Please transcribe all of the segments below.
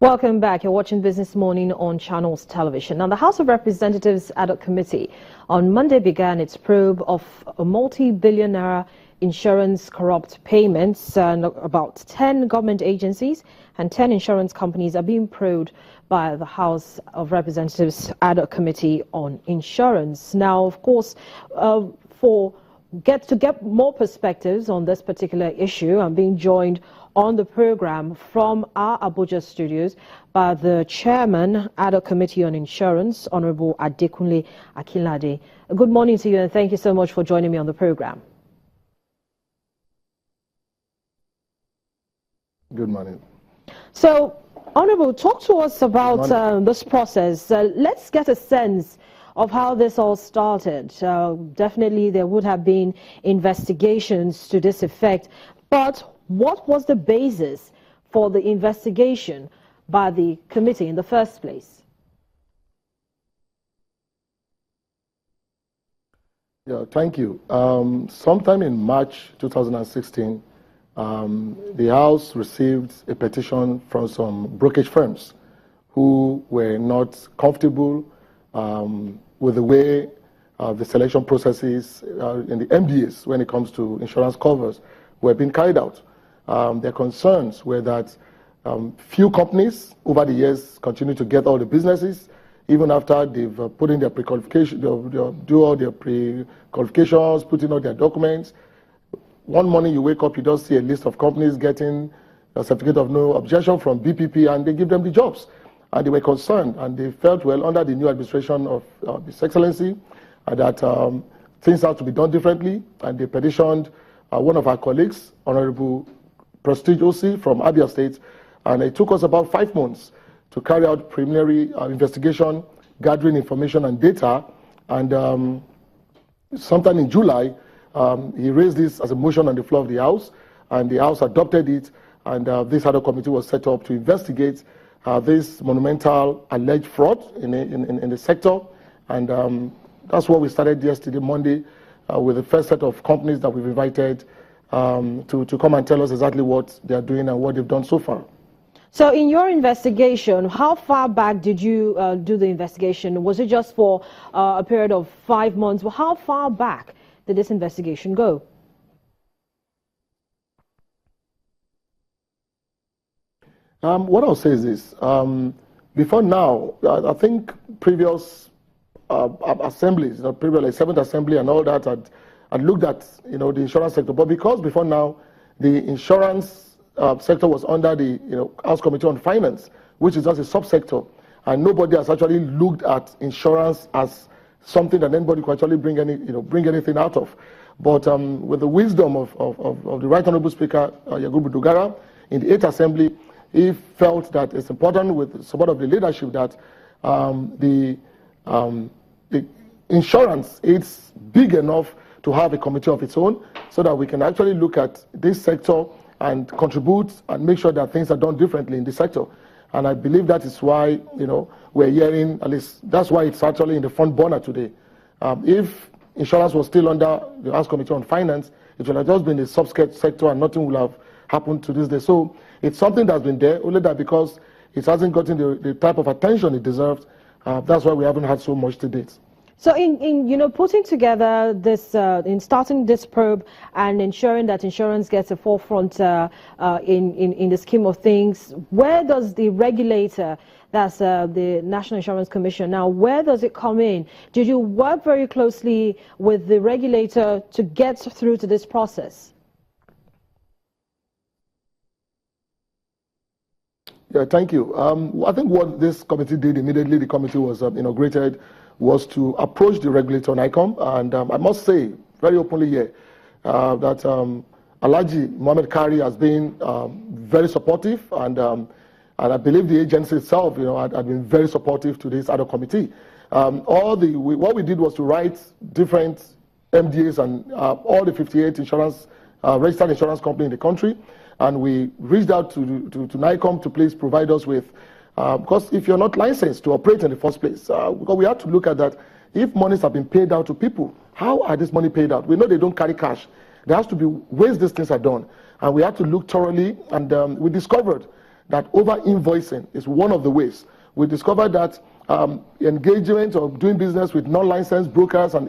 Welcome back. You're watching Business Morning on Channels Television. Now, the House of Representatives Ad hoc Committee on Monday began its probe of a multi-billion naira insurance corrupt payments, and about 10 government agencies and 10 insurance companies are being probed by the House of Representatives Ad hoc Committee on Insurance. Now, of course, to get more perspectives on this particular issue, I'm being joined on the program from our Abuja studios by the Chairman, Ad hoc Committee on Insurance, Honorable Adekunle Akinlade. Good morning to you, and thank you so much for joining me on the program. Good morning. So, Honorable, talk to us about this process. Let's get a sense of how this all started. Definitely there would have been investigations to this effect, but what was the basis for the investigation by the committee in the first place? Yeah, thank you. Sometime in March 2016, the House received a petition from some brokerage firms who were not comfortable with the way the selection processes in the MDAs when it comes to insurance covers were being carried out. Their concerns were that few companies over the years continue to get all the businesses, even after they've put in their pre-qualification, they'll do all their pre-qualifications, put in all their documents. One morning you wake up, you just see a list of companies getting a certificate of no objection from BPP, and they give them the jobs. And they were concerned, and they felt, well, under the new administration of His Excellency, that things have to be done differently, and they petitioned one of our colleagues, Honorable Prestige OC from Abia State, and it took us about 5 months to carry out preliminary investigation, gathering information and data, and sometime in July, he raised this as a motion on the floor of the House, and the House adopted it, and this ad hoc committee was set up to investigate this monumental alleged fraud in the sector, and that's what we started yesterday, Monday, with the first set of companies that we've invited to come and tell us exactly what they are doing and what they've done so far. So in your investigation, how far back did you do the investigation? Was it just for a period of 5 months? Well, how far back did this investigation go? What I'll say is this. Before now, I think previous assemblies, previous like 7th Assembly and all that had looked at the insurance sector, but because before now the insurance sector was under the House Committee on Finance, which is just a subsector, and nobody has actually looked at insurance as something that anybody could actually bring anything out of. But with the wisdom of the Right Honourable Speaker Yakubu Dogara in the 8th Assembly, he felt that it's important, with the support of the leadership, that the insurance is big enough to have a committee of its own, so that we can actually look at this sector and contribute and make sure that things are done differently in the sector. And I believe that is why we're hearing, at least that's why it's actually in the front burner today. If insurance was still under the House Committee on Finance, it would have just been a sub-sector and nothing would have happened to this day. So it's something that's been there, only that because it hasn't gotten the type of attention it deserves, that's why we haven't had so much to date. So in putting together this, in starting this probe and ensuring that insurance gets a forefront in the scheme of things, where does the regulator, that's the National Insurance Commission, now where does it come in? Did you work very closely with the regulator to get through to this process? Yeah, thank you. I think what this committee did immediately the committee was inaugurated was to approach the regulator on ICOM, and I must say very openly here that Alhaji Mohammed Kari has been very supportive, and I believe the agency itself had been very supportive to this ad hoc committee. What we did was to write different MDAs and all the 58 registered insurance companies in the country, and we reached out to NICOM to please provide us with, because if you're not licensed to operate in the first place, because we have to look at that. If monies have been paid out to people, how are this money paid out? We know they don't carry cash. There has to be ways these things are done. And we had to look thoroughly, and we discovered that over-invoicing is one of the ways. We discovered that engagement or doing business with non-licensed brokers and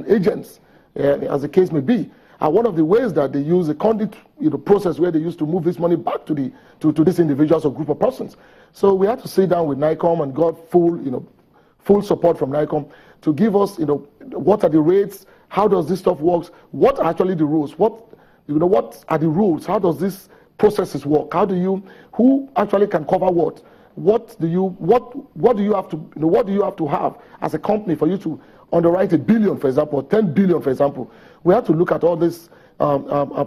agents, as the case may be, are one of the ways that they use a conduit process where they used to move this money back to these individuals or group of persons. So we had to sit down with NICOM and got full support from NICOM to give us, what are the rates, how does this stuff work, what are actually the rules, what are the rules, how does this processes work, who actually can cover what do you have to have as a company for you to underwrite $1 billion, for example, or 10 billion, for example. We have to look at all this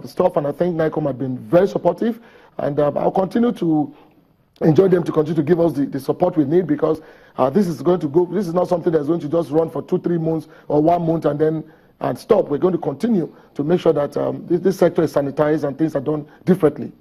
stuff, and I think NICOM have been very supportive, and I'll continue to enjoy them to continue to give us the support we need, because this is not something that's going to just run for 2-3 months or 1 month and stop. We're going to continue to make sure that this sector is sanitized and things are done differently.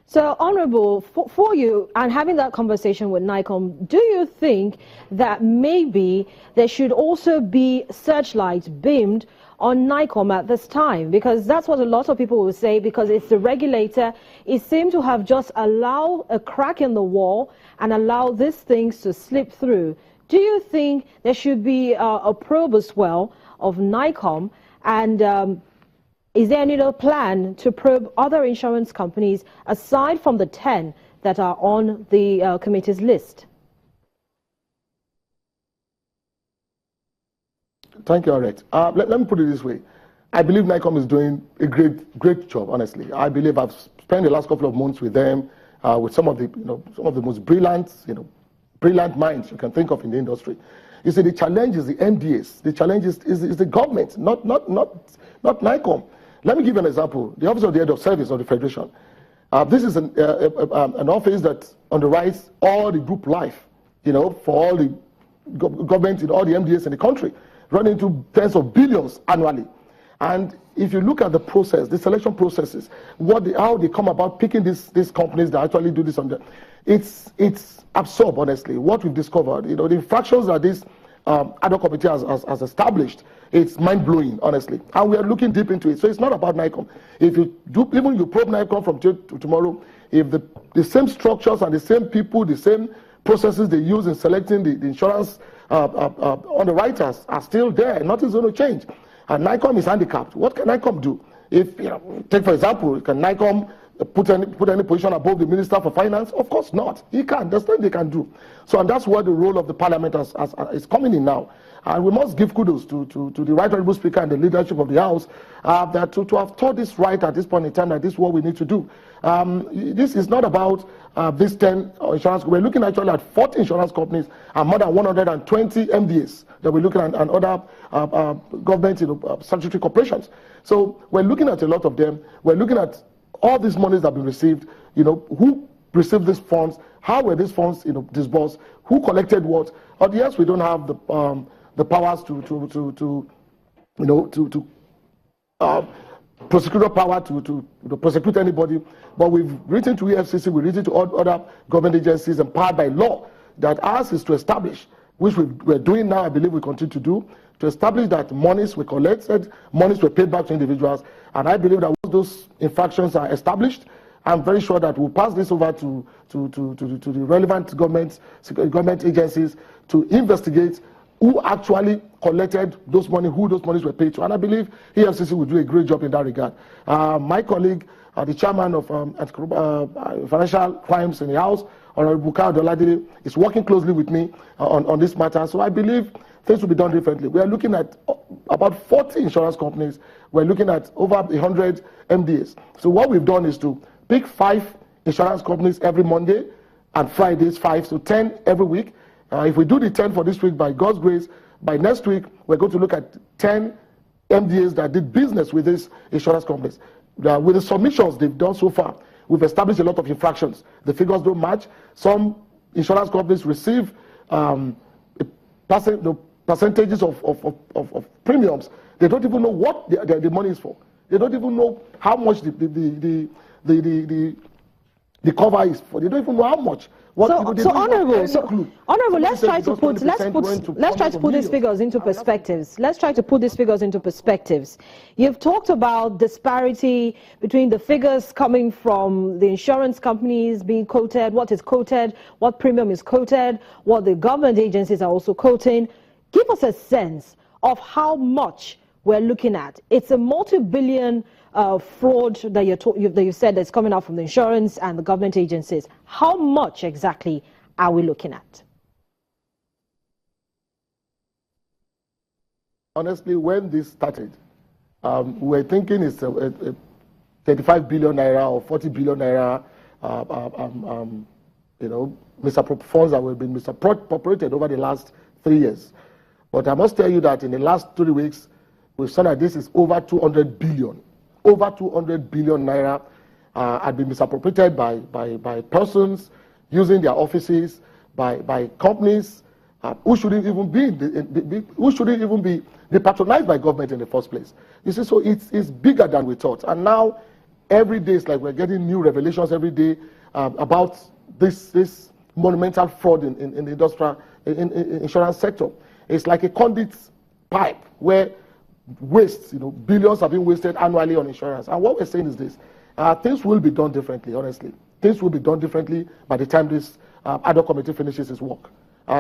So, Honorable, for you, and having that conversation with NICOM, do you think that maybe there should also be searchlights beamed on NICOM at this time? Because that's what a lot of people will say, because it's the regulator. It seemed to have just allowed a crack in the wall and allowed these things to slip through. Do you think there should be a probe as well of NICOM? And is there any plan to probe other insurance companies aside from the 10 that are on the committee's list? Thank you, Arret. Let me put it this way. I believe NICOM is doing a great job, honestly. I believe I've spent the last couple of months with them, with some of the most brilliant minds you can think of in the industry. You see, the challenge is the MDAs. The challenge is the government, not NICOM. Let me give you an example. The Office of the Head of Service of the Federation. This is an office that underwrites all the group life, for all the government, all the MDAs in the country, running into tens of billions annually. And if you look at the process, the selection processes, how they come about picking these companies that actually do this, it's absurd, honestly. What we've discovered, the infractions that this ad hoc committee has established, it's mind-blowing, honestly. And we are looking deep into it. So it's not about NICOM. If you probe NICOM from today to tomorrow, if the same structures and the same people, the same processes they use in selecting the insurance underwriters are still there, nothing's going to change. And NICOM is handicapped. What can NICOM do? If, take for example, can NICOM put any position above the Minister for Finance? Of course not. He can't. That's what they can do. So, and that's where the role of the Parliament is coming in now. And we must give kudos to the Right Honourable Speaker and the leadership of the House that to have taught this right at this point in time that this is what we need to do. This is not about these 10 insurance. We're looking actually at 40 insurance companies and more than 120 MDAs that we're looking at, and other government statutory corporations. So we're looking at a lot of them. We're looking at all these monies that have been received, who received these funds, how were these funds disbursed, who collected what. Or yes, we don't have the powers to prosecutorial power to prosecute anybody, but we've written to EFCC, we've written to other government agencies empowered by law that ours is to establish, which we're doing now, I believe we continue to do, to establish that monies were collected, monies were paid back to individuals, and I believe that once those infractions are established, I'm very sure that we'll pass this over to the relevant government agencies to investigate who actually collected those money, who those monies were paid to. And I believe EFCC will do a great job in that regard. My colleague, the chairman of financial crimes in the House, Honorable Bukai Odoladile, is working closely with me on this matter. So I believe things will be done differently. We are looking at about 40 insurance companies. We're looking at over 100 MDAs. So what we've done is to pick 5 insurance companies every Monday and Fridays, 5, so 10 every week. If we do the 10 for this week, by God's grace, by next week, we're going to look at 10 MDAs that did business with these insurance companies. With the submissions they've done so far, we've established a lot of infractions. The figures don't match. Some insurance companies receive percentages of premiums. They don't even know what the money is for. They don't even know how much the cover is for. They don't even know how much. Honorable, let's try to put these figures into perspectives. Let's try to put these figures into perspectives. You've talked about disparity between the figures coming from the insurance companies being quoted, what premium is quoted, what the government agencies are also quoting. Give us a sense of how much we're looking at. It's a multi-billion fraud that you said that's coming out from the insurance and the government agencies. How much exactly are we looking at? Honestly, when this started, we were thinking it's a 35 billion naira or 40 billion naira, funds that have been misappropriated over the last 3 years. But I must tell you that in the last 3 weeks, we've seen that this is over 200 billion. Over 200 billion naira had been misappropriated by persons using their offices, by companies who shouldn't even be patronized by government in the first place. You see, so it's bigger than we thought. And now, every day, it's like we're getting new revelations every day about this monumental fraud in the industrial insurance sector. It's like a conduit pipe where waste, billions are being wasted annually on insurance. And what we're saying is this: things will be done differently. Honestly, things will be done differently by the time this ad hoc committee finishes its work.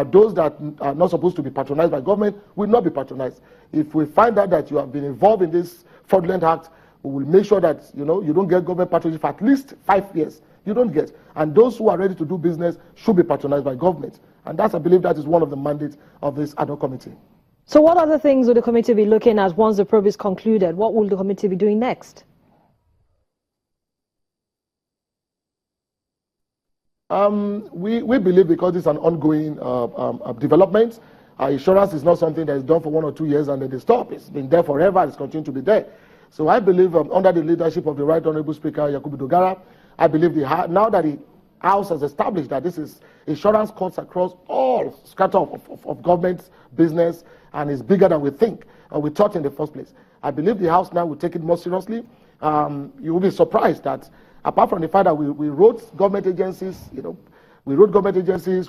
Those that are not supposed to be patronized by government will not be patronized. If we find out that you have been involved in this fraudulent act, we will make sure that you don't get government patronage for at least 5 years. You don't get. And those who are ready to do business should be patronized by government. And I believe that is one of the mandates of this ad hoc committee. So what other things will the committee be looking at once the probe is concluded? What will the committee be doing next? We believe, because it's an ongoing development, insurance is not something that is done for 1 or 2 years and then they stop. It's been there forever. It's continuing to be there. So I believe under the leadership of the Right Honorable Speaker, Yakubu Dogara, I believe now that the House has established that this is insurance cuts across all strata of government business and is bigger than we think or we thought in the first place. I believe the House now will take it more seriously. You will be surprised that apart from the fact that we wrote government agencies,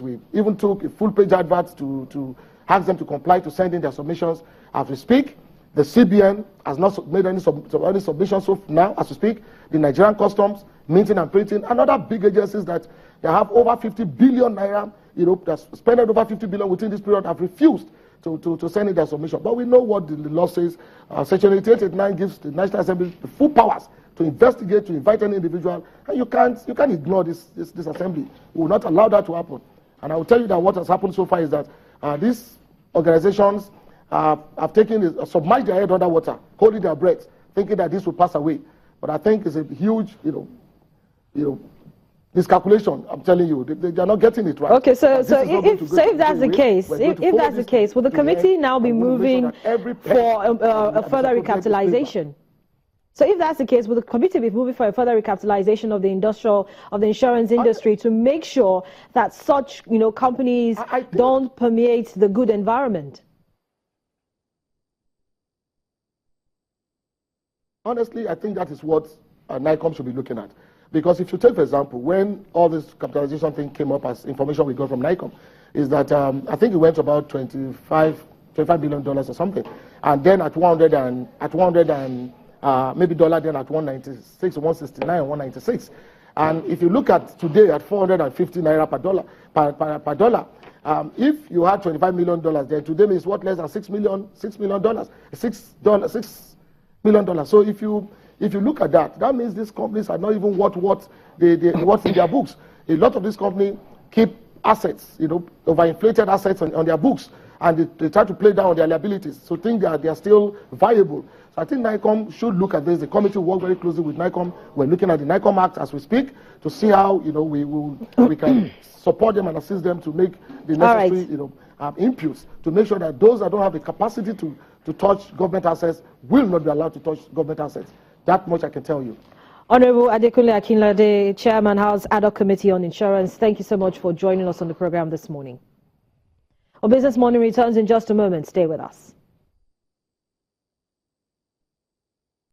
we even took a full-page advert to ask them to comply to send in their submissions. As we speak, the CBN has not made any submissions so now, as we speak. The Nigerian Customs, Minting and Printing, and other big agencies that they have over 50 billion naira, that spent over 50 billion within this period, have refused to send in their submission. But we know what the law says. Section 8889 gives the National Assembly the full powers to investigate, to invite any individual, and you can't ignore this assembly. We will not allow that to happen. And I will tell you that what has happened so far is that these organizations have submerged their head under water, holding their breath, thinking that this will pass away. But I think it's a huge, miscalculation. I'm telling you, they are not getting it right. Okay, so if that's the case, will the committee now be moving for a further recapitalization? So if that's the case, will the committee be moving for a further recapitalization of the insurance industry to make sure that such, companies don't permeate the good environment? Honestly, I think that is what NICOM should be looking at. Because if you take, for example, when all this capitalization thing came up as information we got from NICOM, is that I think it went to about $25 billion or something. And then at 100 and maybe dollar then at 196, 169, 196. And if you look at today at 450 naira per dollar, if you had $25 million, then today means what, less than $6 million? $6 million. So if you look at that, that means these companies are not even what's in their books. A lot of these companies keep assets, overinflated assets on their books, and they try to play down on their liabilities. So think they are still viable. So I think NICOM should look at this. The committee will work very closely with NICOM. We're looking at the NICOM Act as we speak to see how we can support them and assist them to make the necessary inputs to make sure that those that don't have the capacity to touch government assets will not be allowed to touch government assets. That much I can tell you. Honorable Adekunle Akinlade, Chairman, House Ad hoc Committee on Insurance, thank you so much for joining us on the program this morning. Our Business Morning returns in just a moment. Stay with us.